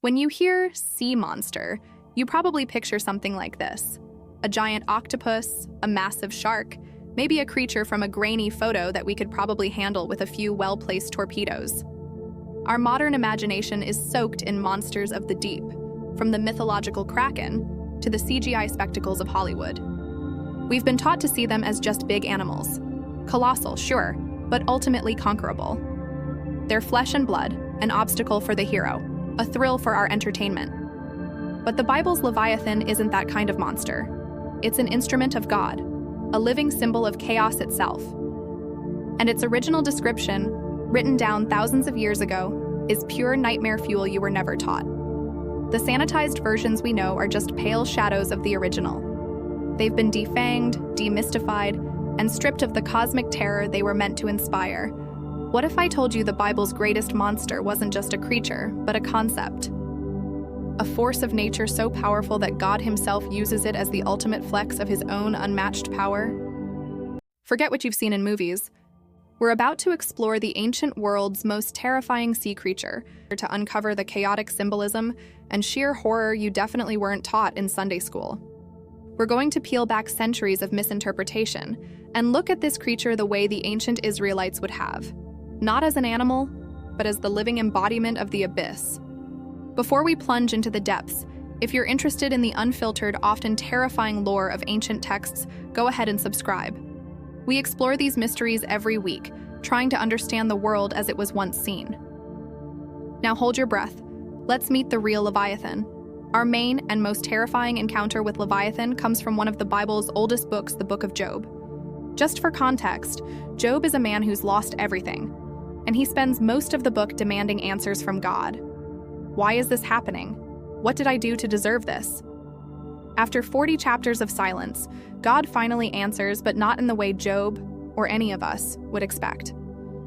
When you hear sea monster, you probably picture something like this: a giant octopus, a massive shark, maybe a creature from a grainy photo that we could probably handle with a few well-placed torpedoes. Our modern imagination is soaked in monsters of the deep, from the mythological Kraken to the CGI spectacles of Hollywood. We've been taught to see them as just big animals. Colossal, sure, but ultimately conquerable. They're flesh and blood, an obstacle for the hero, a thrill for our entertainment. But the Bible's Leviathan isn't that kind of monster. It's an instrument of God, a living symbol of chaos itself. And its original description, written down thousands of years ago, is pure nightmare fuel you were never taught. The sanitized versions we know are just pale shadows of the original. They've been defanged, demystified, and stripped of the cosmic terror they were meant to inspire. What if I told you the Bible's greatest monster wasn't just a creature, but a concept? A force of nature so powerful that God himself uses it as the ultimate flex of his own unmatched power? Forget what you've seen in movies. We're about to explore the ancient world's most terrifying sea creature, to uncover the chaotic symbolism and sheer horror you definitely weren't taught in Sunday school. We're going to peel back centuries of misinterpretation and look at this creature the way the ancient Israelites would have. Not as an animal, but as the living embodiment of the abyss. Before we plunge into the depths, if you're interested in the unfiltered, often terrifying lore of ancient texts, go ahead and subscribe. We explore these mysteries every week, trying to understand the world as it was once seen. Now hold your breath. Let's meet the real Leviathan. Our main and most terrifying encounter with Leviathan comes from one of the Bible's oldest books, the Book of Job. Just for context, Job is a man who's lost everything, and he spends most of the book demanding answers from God. Why is this happening? What did I do to deserve this? After 40 chapters of silence, God finally answers, but not in the way Job, or any of us, would expect.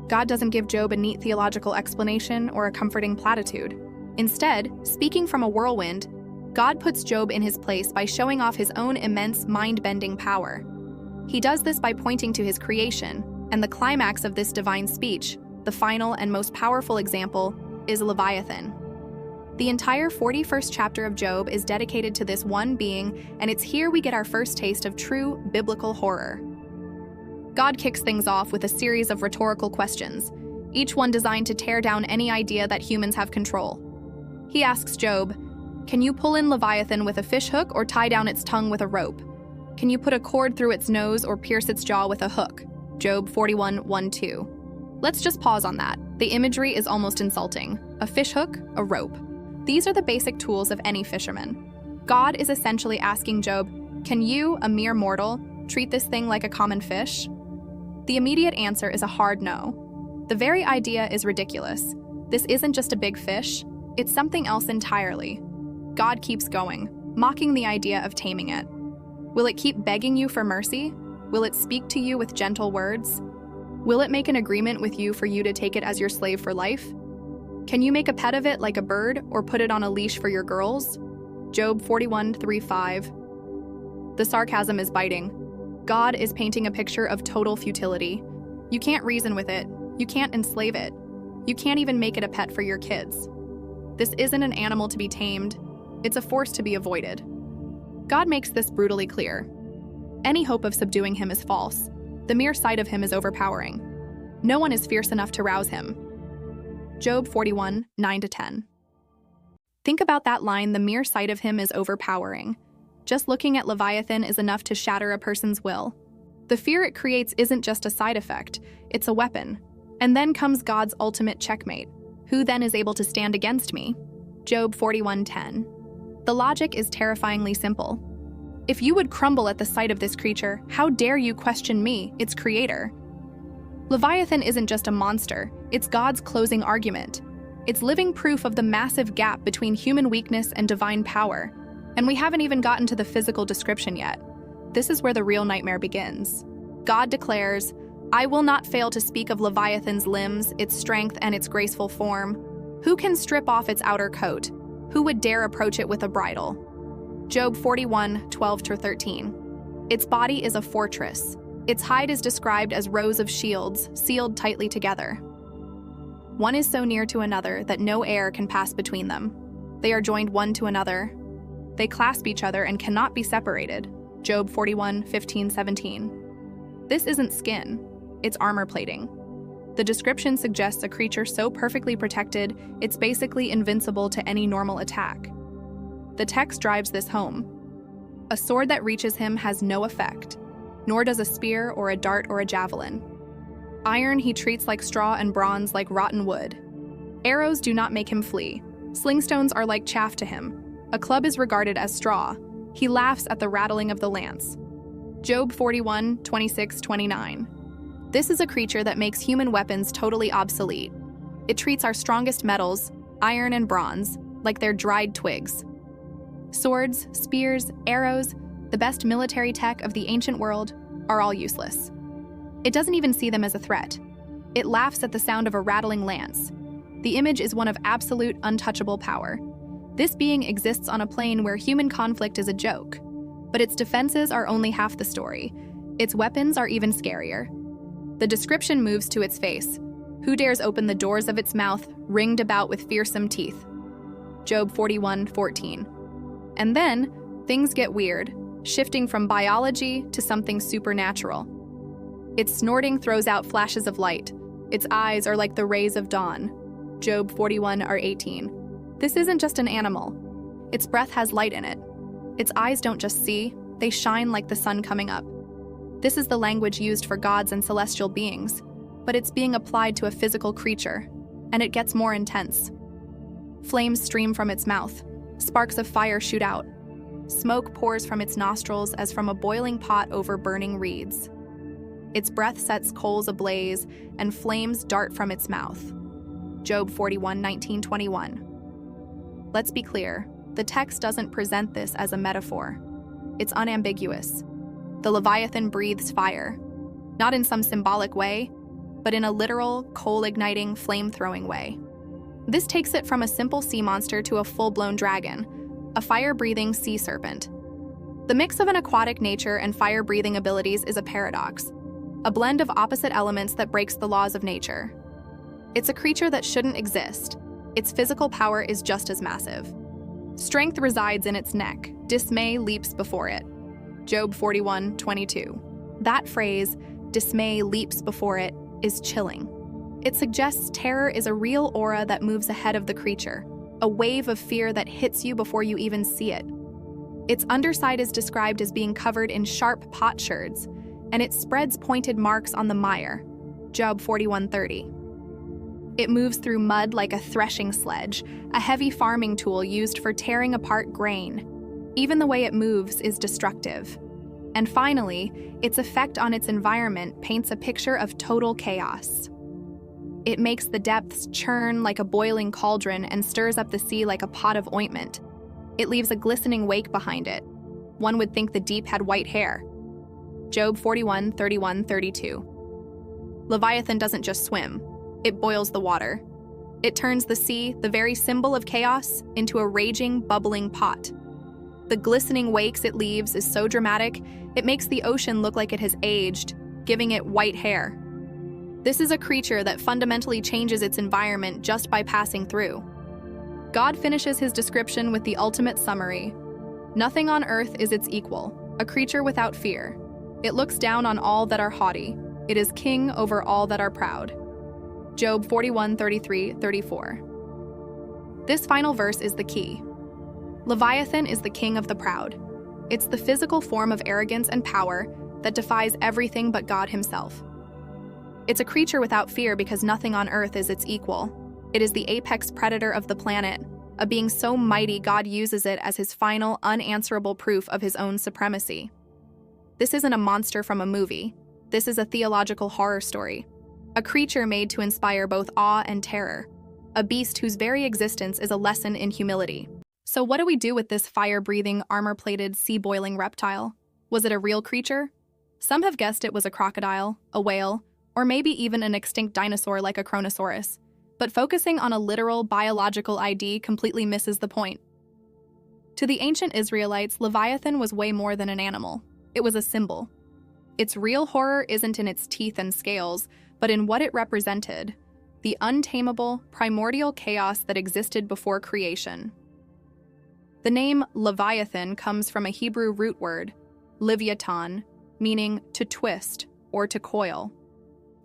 God doesn't give Job a neat theological explanation or a comforting platitude. Instead, speaking from a whirlwind, God puts Job in his place by showing off his own immense mind-bending power. He does this by pointing to his creation, and the climax of this divine speech, the final and most powerful example, is Leviathan. The entire 41st chapter of Job is dedicated to this one being, and it's here we get our first taste of true biblical horror. God kicks things off with a series of rhetorical questions, each one designed to tear down any idea that humans have control. He asks Job, "Can you pull in Leviathan with a fishhook or tie down its tongue with a rope? Can you put a cord through its nose or pierce its jaw with a hook?" Job 41:1-2. Let's just pause on that. The imagery is almost insulting. A fishhook, a rope. These are the basic tools of any fisherman. God is essentially asking Job, "Can you, a mere mortal, treat this thing like a common fish?" The immediate answer is a hard no. The very idea is ridiculous. This isn't just a big fish, it's something else entirely. God keeps going, mocking the idea of taming it. Will it keep begging you for mercy? Will it speak to you with gentle words? Will it make an agreement with you for you to take it as your slave for life? Can you make a pet of it like a bird or put it on a leash for your girls? Job 41:3-5. The sarcasm is biting. God is painting a picture of total futility. You can't reason with it. You can't enslave it. You can't even make it a pet for your kids. This isn't an animal to be tamed. It's a force to be avoided. God makes this brutally clear. Any hope of subduing him is false. The mere sight of him is overpowering. No one is fierce enough to rouse him. Job 41:9-10. Think about that line, "The mere sight of him is overpowering." Just looking at Leviathan is enough to shatter a person's will. The fear it creates isn't just a side effect, it's a weapon. And then comes God's ultimate checkmate. Who then is able to stand against me? Job 41:10. The logic is terrifyingly simple. If you would crumble at the sight of this creature, how dare you question me, its creator? Leviathan isn't just a monster, it's God's closing argument. It's living proof of the massive gap between human weakness and divine power. And we haven't even gotten to the physical description yet. This is where the real nightmare begins. God declares, "I will not fail to speak of Leviathan's limbs, its strength, and its graceful form. Who can strip off its outer coat? Who would dare approach it with a bridle?" Job 41:12-13. Its body is a fortress. Its hide is described as rows of shields, sealed tightly together. One is so near to another that no air can pass between them. They are joined one to another. They clasp each other and cannot be separated. Job 41:15-17. This isn't skin, it's armor plating. The description suggests a creature so perfectly protected, it's basically invincible to any normal attack. The text drives this home. A sword that reaches him has no effect, nor does a spear or a dart or a javelin. Iron he treats like straw and bronze like rotten wood. Arrows do not make him flee. Slingstones are like chaff to him. A club is regarded as straw. He laughs at the rattling of the lance. Job 41:26-29. This is a creature that makes human weapons totally obsolete. It treats our strongest metals, iron and bronze, like they're dried twigs. Swords, spears, arrows, the best military tech of the ancient world, are all useless. It doesn't even see them as a threat. It laughs at the sound of a rattling lance. The image is one of absolute, untouchable power. This being exists on a plane where human conflict is a joke. But its defenses are only half the story. Its weapons are even scarier. The description moves to its face. Who dares open the doors of its mouth, ringed about with fearsome teeth? Job 41:14. And then, things get weird, shifting from biology to something supernatural. Its snorting throws out flashes of light. Its eyes are like the rays of dawn. Job 41:18. This isn't just an animal. Its breath has light in it. Its eyes don't just see, they shine like the sun coming up. This is the language used for gods and celestial beings, but it's being applied to a physical creature, and it gets more intense. Flames stream from its mouth. Sparks of fire shoot out. Smoke pours from its nostrils as from a boiling pot over burning reeds. Its breath sets coals ablaze, and flames dart from its mouth. Job 41:19-21. Let's be clear, the text doesn't present this as a metaphor. It's unambiguous. The Leviathan breathes fire, not in some symbolic way, but in a literal, coal-igniting, flame-throwing way. This takes it from a simple sea monster to a full-blown dragon, a fire-breathing sea serpent. The mix of an aquatic nature and fire-breathing abilities is a paradox, a blend of opposite elements that breaks the laws of nature. It's a creature that shouldn't exist. Its physical power is just as massive. Strength resides in its neck. Dismay leaps before it. Job 41:22. That phrase, dismay leaps before it, is chilling. It suggests terror is a real aura that moves ahead of the creature, a wave of fear that hits you before you even see it. Its underside is described as being covered in sharp potsherds, and it spreads pointed marks on the mire. Job 41:30. It moves through mud like a threshing sledge, a heavy farming tool used for tearing apart grain. Even the way it moves is destructive. And finally, its effect on its environment paints a picture of total chaos. It makes the depths churn like a boiling cauldron and stirs up the sea like a pot of ointment. It leaves a glistening wake behind it. One would think the deep had white hair. Job 41:31-32. Leviathan doesn't just swim. It boils the water. It turns the sea, the very symbol of chaos, into a raging, bubbling pot. The glistening wakes it leaves is so dramatic, it makes the ocean look like it has aged, giving it white hair. This is a creature that fundamentally changes its environment just by passing through. God finishes his description with the ultimate summary. Nothing on earth is its equal, a creature without fear. It looks down on all that are haughty. It is king over all that are proud. Job 41:33-34. This final verse is the key. Leviathan is the king of the proud. It's the physical form of arrogance and power that defies everything but God himself. It's a creature without fear because nothing on earth is its equal. It is the apex predator of the planet, a being so mighty God uses it as his final, unanswerable proof of his own supremacy. This isn't a monster from a movie. This is a theological horror story. A creature made to inspire both awe and terror. A beast whose very existence is a lesson in humility. So what do we do with this fire-breathing, armor-plated, sea-boiling reptile? Was it a real creature? Some have guessed it was a crocodile, a whale, or maybe even an extinct dinosaur like a Kronosaurus. But focusing on a literal, biological ID completely misses the point. To the ancient Israelites, Leviathan was way more than an animal. It was a symbol. Its real horror isn't in its teeth and scales, but in what it represented, the untamable, primordial chaos that existed before creation. The name Leviathan comes from a Hebrew root word, livyatan, meaning to twist or to coil.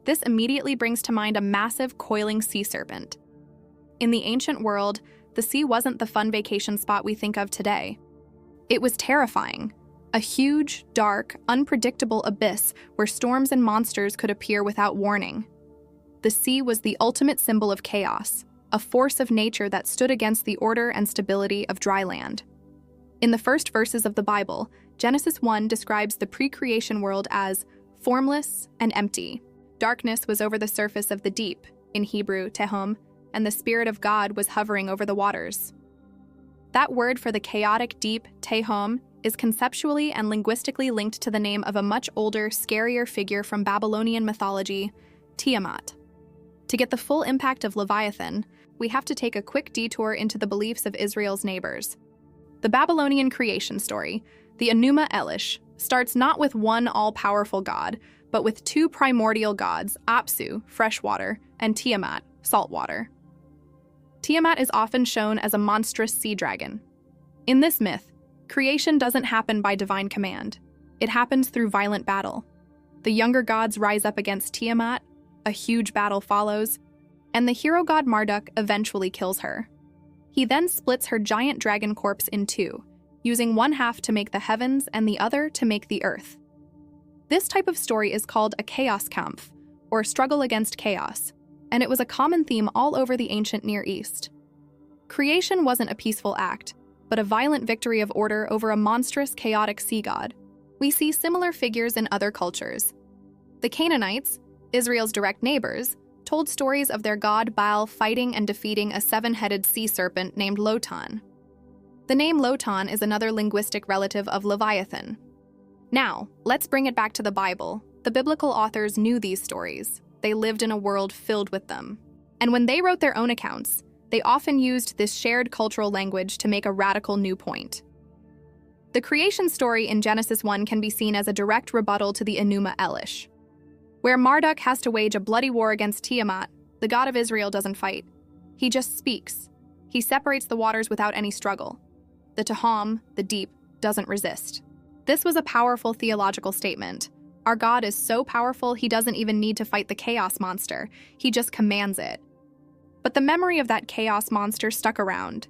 This immediately brings to mind a massive coiling sea serpent. In the ancient world, the sea wasn't the fun vacation spot we think of today. It was terrifying, a huge, dark, unpredictable abyss where storms and monsters could appear without warning. The sea was the ultimate symbol of chaos, a force of nature that stood against the order and stability of dry land. In the first verses of the Bible, Genesis 1 describes the pre-creation world as formless and empty. Darkness was over the surface of the deep, in Hebrew, tehom, and the Spirit of God was hovering over the waters. That word for the chaotic deep, tehom, is conceptually and linguistically linked to the name of a much older, scarier figure from Babylonian mythology, Tiamat. To get the full impact of Leviathan, we have to take a quick detour into the beliefs of Israel's neighbors. The Babylonian creation story, the Enuma Elish, starts not with one all-powerful god, but with two primordial gods, Apsu, freshwater, and Tiamat, saltwater. Tiamat is often shown as a monstrous sea dragon. In this myth, creation doesn't happen by divine command. It happens through violent battle. The younger gods rise up against Tiamat, a huge battle follows, and the hero god Marduk eventually kills her. He then splits her giant dragon corpse in two, using one half to make the heavens and the other to make the earth. This type of story is called a chaos kampf, or struggle against chaos, and it was a common theme all over the ancient Near East. Creation wasn't a peaceful act, but a violent victory of order over a monstrous, chaotic sea god. We see similar figures in other cultures. The Canaanites, Israel's direct neighbors, told stories of their god Baal fighting and defeating a seven-headed sea serpent named Lotan. The name Lotan is another linguistic relative of Leviathan. Now, let's bring it back to the Bible. The biblical authors knew these stories. They lived in a world filled with them. And when they wrote their own accounts, they often used this shared cultural language to make a radical new point. The creation story in Genesis 1 can be seen as a direct rebuttal to the Enuma Elish. Where Marduk has to wage a bloody war against Tiamat, the god of Israel doesn't fight. He just speaks. He separates the waters without any struggle. The Tehom, the deep, doesn't resist. This was a powerful theological statement. Our God is so powerful he doesn't even need to fight the chaos monster. He just commands it. But the memory of that chaos monster stuck around.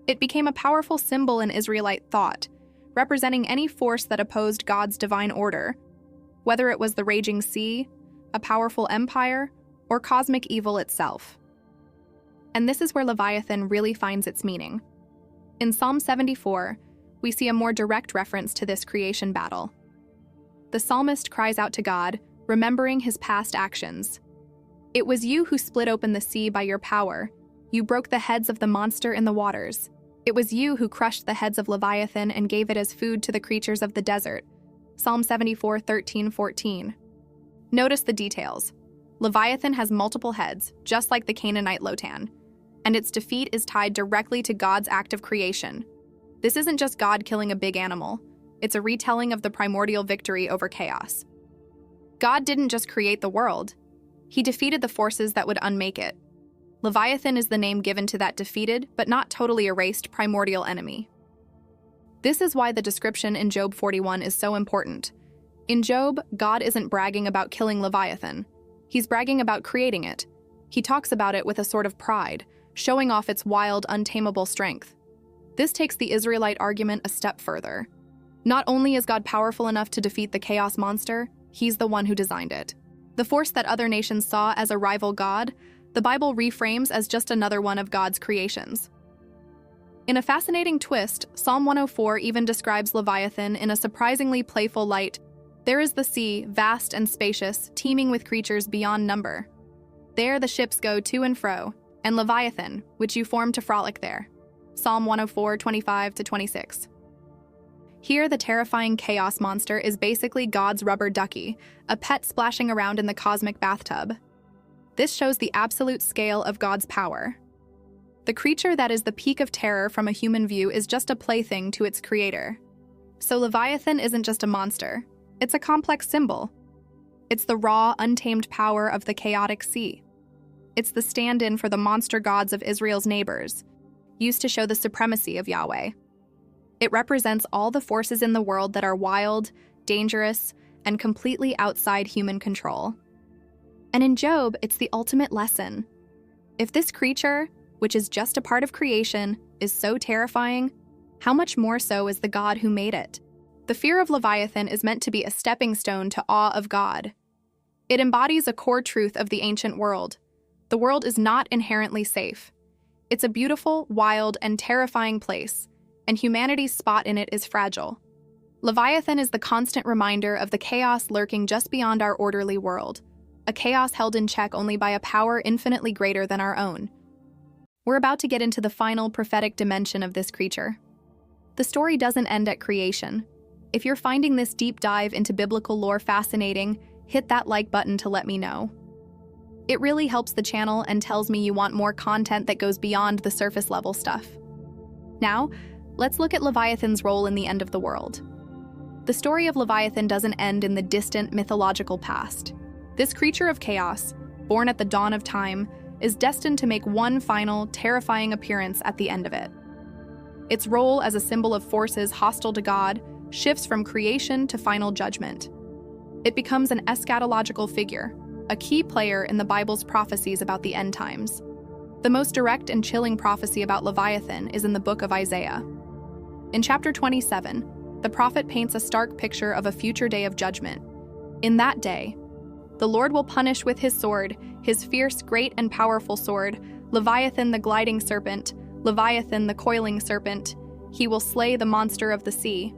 It became a powerful symbol in Israelite thought, representing any force that opposed God's divine order, whether it was the raging sea, a powerful empire, or cosmic evil itself. And this is where Leviathan really finds its meaning. In Psalm 74, we see a more direct reference to this creation battle. The psalmist cries out to God, remembering his past actions. "It was you who split open the sea by your power. You broke the heads of the monster in the waters. It was you who crushed the heads of Leviathan and gave it as food to the creatures of the desert." Psalm 74, 13, 14. Notice the details. Leviathan has multiple heads, just like the Canaanite Lotan, and its defeat is tied directly to God's act of creation. This isn't just God killing a big animal. It's a retelling of the primordial victory over chaos. God didn't just create the world. He defeated the forces that would unmake it. Leviathan is the name given to that defeated, but not totally erased, primordial enemy. This is why the description in Job 41 is so important. In Job, God isn't bragging about killing Leviathan. He's bragging about creating it. He talks about it with a sort of pride, showing off its wild, untamable strength. This takes the Israelite argument a step further. Not only is God powerful enough to defeat the chaos monster, he's the one who designed it. The force that other nations saw as a rival god, the Bible reframes as just another one of God's creations. In a fascinating twist, Psalm 104 even describes Leviathan in a surprisingly playful light. There is the sea, vast and spacious, teeming with creatures beyond number. There the ships go to and fro, and Leviathan, which you formed to frolic there. Psalm 104, 25-26. Here, the terrifying chaos monster is basically God's rubber ducky, a pet splashing around in the cosmic bathtub. This shows the absolute scale of God's power. The creature that is the peak of terror from a human view is just a plaything to its creator. So Leviathan isn't just a monster. It's a complex symbol. It's the raw, untamed power of the chaotic sea. It's the stand-in for the monster gods of Israel's neighbors, used to show the supremacy of Yahweh. It represents all the forces in the world that are wild, dangerous, and completely outside human control. And in Job, it's the ultimate lesson. If this creature, which is just a part of creation, is so terrifying, how much more so is the God who made it? The fear of Leviathan is meant to be a stepping stone to awe of God. It embodies a core truth of the ancient world. The world is not inherently safe. It's a beautiful, wild, and terrifying place, and humanity's spot in it is fragile. Leviathan is the constant reminder of the chaos lurking just beyond our orderly world, a chaos held in check only by a power infinitely greater than our own. We're about to get into the final prophetic dimension of this creature. The story doesn't end at creation. If you're finding this deep dive into biblical lore fascinating, hit that like button to let me know. It really helps the channel and tells me you want more content that goes beyond the surface level stuff. Now, let's look at Leviathan's role in the end of the world. The story of Leviathan doesn't end in the distant mythological past. This creature of chaos, born at the dawn of time, is destined to make one final, terrifying appearance at the end of it. Its role as a symbol of forces hostile to God shifts from creation to final judgment. It becomes an eschatological figure, a key player in the Bible's prophecies about the end times. The most direct and chilling prophecy about Leviathan is in the book of Isaiah. In chapter 27, the prophet paints a stark picture of a future day of judgment. In that day, the Lord will punish with his sword, his fierce, great, and powerful sword, Leviathan the gliding serpent, Leviathan the coiling serpent. He will slay the monster of the sea.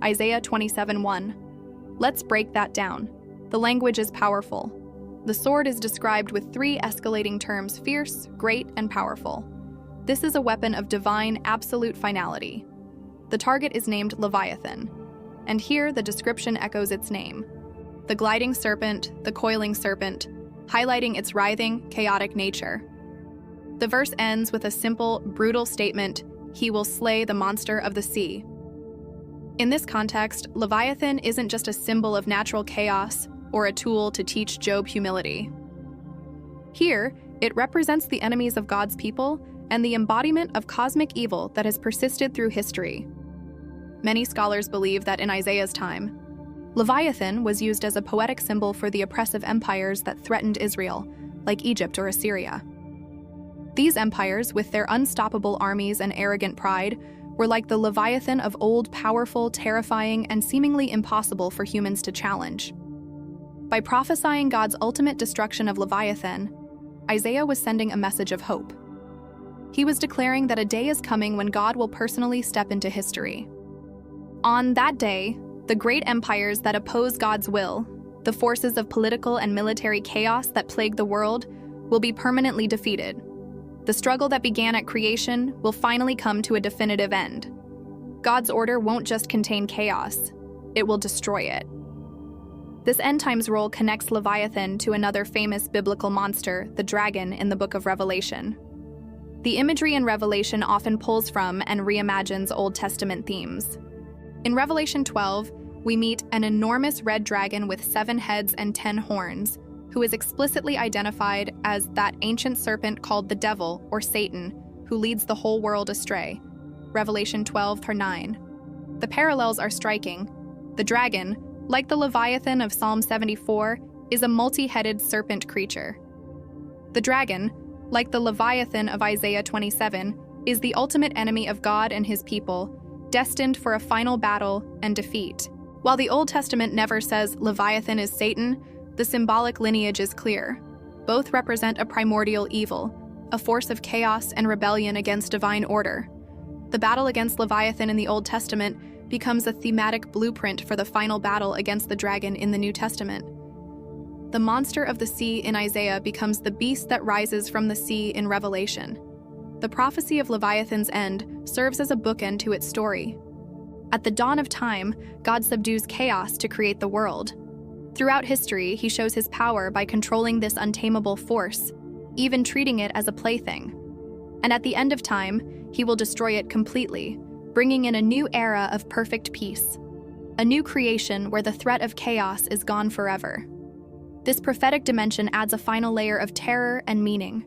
Isaiah 27:1. Let's break that down. The language is powerful. The sword is described with three escalating terms: fierce, great, and powerful. This is a weapon of divine, absolute finality. The target is named Leviathan, and here the description echoes its name. The gliding serpent, the coiling serpent, highlighting its writhing, chaotic nature. The verse ends with a simple, brutal statement: he will slay the monster of the sea. In this context, Leviathan isn't just a symbol of natural chaos or a tool to teach Job humility. Here, it represents the enemies of God's people and the embodiment of cosmic evil that has persisted through history. Many scholars believe that in Isaiah's time, Leviathan was used as a poetic symbol for the oppressive empires that threatened Israel, like Egypt or Assyria. These empires, with their unstoppable armies and arrogant pride, were like the Leviathan of old, powerful, terrifying, and seemingly impossible for humans to challenge. By prophesying God's ultimate destruction of Leviathan, Isaiah was sending a message of hope. He was declaring that a day is coming when God will personally step into history. On that day, the great empires that oppose God's will, the forces of political and military chaos that plague the world, will be permanently defeated. The struggle that began at creation will finally come to a definitive end. God's order won't just contain chaos, it will destroy it. This end times role connects Leviathan to another famous biblical monster, the dragon, in the book of Revelation. The imagery in Revelation often pulls from and reimagines Old Testament themes. In Revelation 12, we meet an enormous red dragon with 7 heads and 10 horns, who is explicitly identified as that ancient serpent called the devil, or Satan, who leads the whole world astray. Revelation 12:9. The parallels are striking. The dragon, like the Leviathan of Psalm 74, is a multi-headed serpent creature. The dragon, like the Leviathan of Isaiah 27, is the ultimate enemy of God and his people, destined for a final battle and defeat. While the Old Testament never says Leviathan is Satan, the symbolic lineage is clear. Both represent a primordial evil, a force of chaos and rebellion against divine order. The battle against Leviathan in the Old Testament becomes a thematic blueprint for the final battle against the dragon in the New Testament. The monster of the sea in Isaiah becomes the beast that rises from the sea in Revelation. The prophecy of Leviathan's end serves as a bookend to its story. At the dawn of time, God subdues chaos to create the world. Throughout history, he shows his power by controlling this untamable force, even treating it as a plaything. And at the end of time, he will destroy it completely, bringing in a new era of perfect peace, a new creation where the threat of chaos is gone forever. This prophetic dimension adds a final layer of terror and meaning.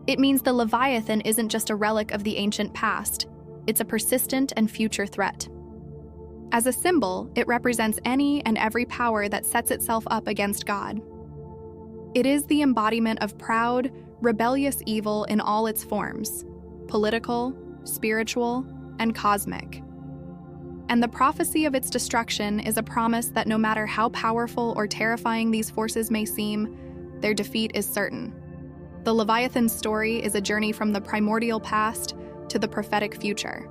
It means the Leviathan isn't just a relic of the ancient past. It's a persistent and future threat. As a symbol, it represents any and every power that sets itself up against God. It is the embodiment of proud, rebellious evil in all its forms: political, spiritual, and cosmic. And the prophecy of its destruction is a promise that no matter how powerful or terrifying these forces may seem, their defeat is certain. The Leviathan's story is a journey from the primordial past to the prophetic future.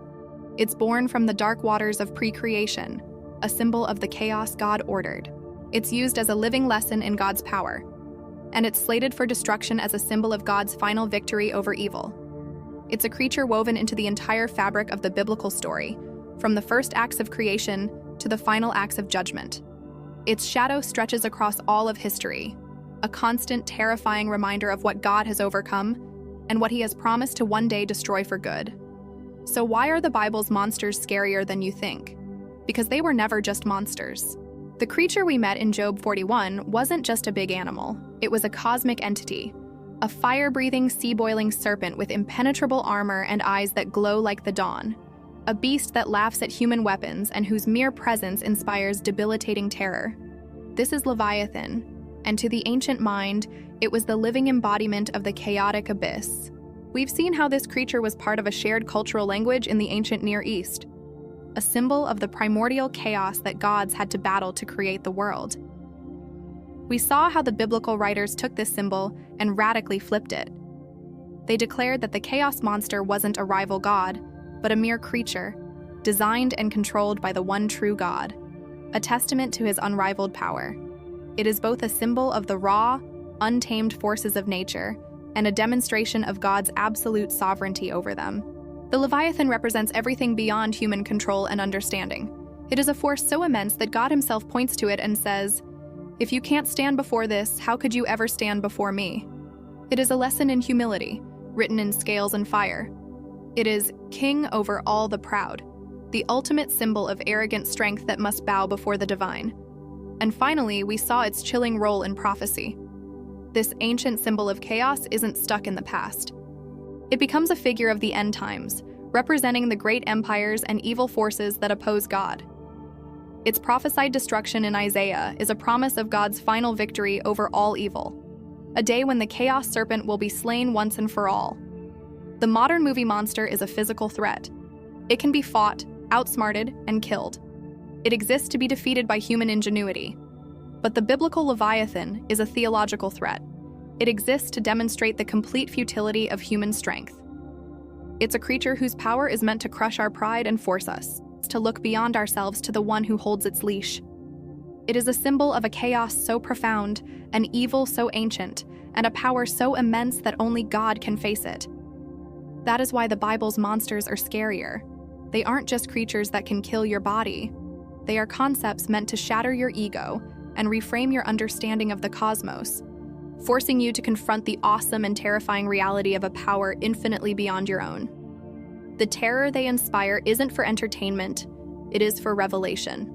It's born from the dark waters of pre-creation, a symbol of the chaos God ordered. It's used as a living lesson in God's power, and it's slated for destruction as a symbol of God's final victory over evil. It's a creature woven into the entire fabric of the biblical story, from the first acts of creation to the final acts of judgment. Its shadow stretches across all of history, a constant, terrifying reminder of what God has overcome and what he has promised to one day destroy for good. So why are the Bible's monsters scarier than you think? Because they were never just monsters. The creature we met in Job 41 wasn't just a big animal. It was a cosmic entity, a fire-breathing, sea-boiling serpent with impenetrable armor and eyes that glow like the dawn, a beast that laughs at human weapons and whose mere presence inspires debilitating terror. This is Leviathan, and to the ancient mind, it was the living embodiment of the chaotic abyss. We've seen how this creature was part of a shared cultural language in the ancient Near East, a symbol of the primordial chaos that gods had to battle to create the world. We saw how the biblical writers took this symbol and radically flipped it. They declared that the chaos monster wasn't a rival god, but a mere creature, designed and controlled by the one true God, a testament to his unrivaled power. It is both a symbol of the raw, untamed forces of nature and a demonstration of God's absolute sovereignty over them. The Leviathan represents everything beyond human control and understanding. It is a force so immense that God himself points to it and says, "If you can't stand before this, how could you ever stand before me?" It is a lesson in humility, written in scales and fire. It is king over all the proud, the ultimate symbol of arrogant strength that must bow before the divine. And finally, we saw its chilling role in prophecy. This ancient symbol of chaos isn't stuck in the past. It becomes a figure of the end times, representing the great empires and evil forces that oppose God. Its prophesied destruction in Isaiah is a promise of God's final victory over all evil, a day when the chaos serpent will be slain once and for all. The modern movie monster is a physical threat. It can be fought, outsmarted, and killed. It exists to be defeated by human ingenuity. But the biblical Leviathan is a theological threat. It exists to demonstrate the complete futility of human strength. It's a creature whose power is meant to crush our pride and force us to look beyond ourselves to the one who holds its leash. It is a symbol of a chaos so profound, an evil so ancient, and a power so immense that only God can face it. That is why the Bible's monsters are scarier. They aren't just creatures that can kill your body. They are concepts meant to shatter your ego and reframe your understanding of the cosmos, forcing you to confront the awesome and terrifying reality of a power infinitely beyond your own. The terror they inspire isn't for entertainment, it is for revelation.